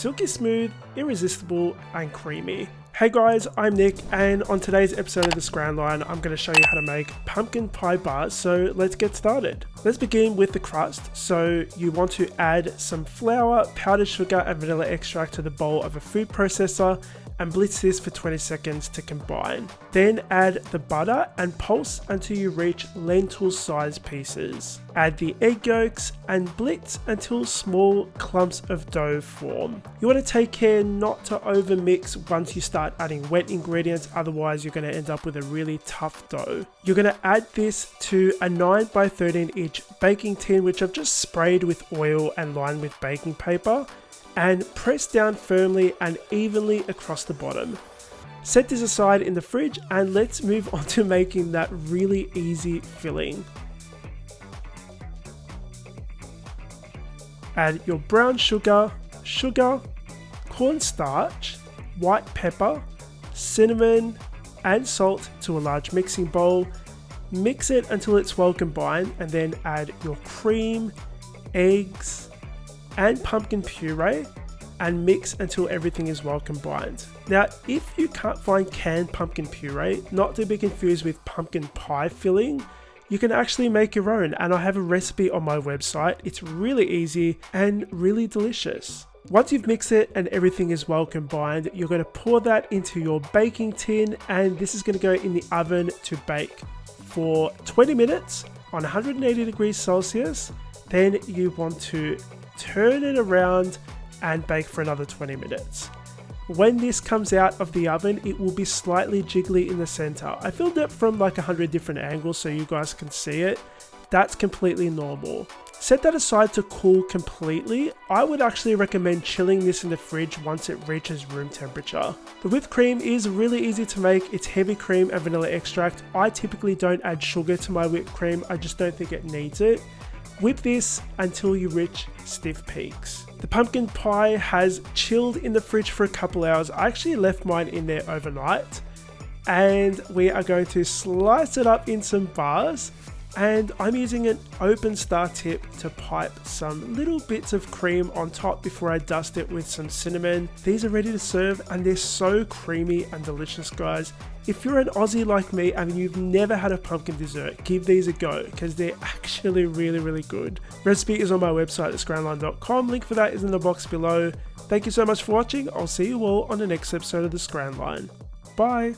silky smooth, irresistible, and creamy. Hey guys, I'm Nick, and on today's episode of the Scran line, I'm going to show you how to make pumpkin pie bars, so let's get started. Let's begin with the crust. So you want to add some flour, powdered sugar, and vanilla extract to the bowl of a food processor, and blitz this for 20 seconds to combine. Then add the butter and pulse until you reach lentil-sized pieces. Add the egg yolks and blitz until small clumps of dough form. You want to take care not to overmix once you start adding wet ingredients, otherwise you're going to end up with a really tough dough. You're going to add this to a 9 by 13 inch baking tin, which I've just sprayed with oil and lined with baking paper, and press down firmly and evenly across the bottom. Set this aside in the fridge, and let's move on to making that really easy filling. Add your brown sugar, cornstarch, white pepper, cinnamon, and salt to a large mixing bowl. Mix it until it's well combined, and then add your cream, eggs, and pumpkin puree, and mix until everything is well combined. Now, if you can't find canned pumpkin puree, not to be confused with pumpkin pie filling, you can actually make your own, and I have a recipe on my website. It's really easy and really delicious. Once you've mixed it and everything is well combined, you're going to pour that into your baking tin, and this is going to go in the oven to bake for 20 minutes on 180 degrees Celsius. Then you want to turn it around and bake for another 20 minutes. When this comes out of the oven, it will be slightly jiggly in the center. I filmed it from like 100 different angles so you guys can see it. That's completely normal. Set that aside to cool completely. I would actually recommend chilling this in the fridge once it reaches room temperature. The whipped cream is really easy to make. It's heavy cream and vanilla extract. I typically don't add sugar to my whipped cream. I just don't think it needs it. Whip this until you reach stiff peaks. The pumpkin pie has chilled in the fridge for a couple hours. I actually left mine in there overnight, and we are going to slice it up in some bars, and I'm using an open star tip to pipe some little bits of cream on top before I dust it with some cinnamon. These are ready to serve, and they're so creamy and delicious, guys. If you're an Aussie like me and you've never had a pumpkin dessert, give these a go because they're actually really good. Recipe is on my website at scranline.com. Link for that is in the box below. Thank you so much for watching. I'll see you all on the next episode of the Scran Line. Bye.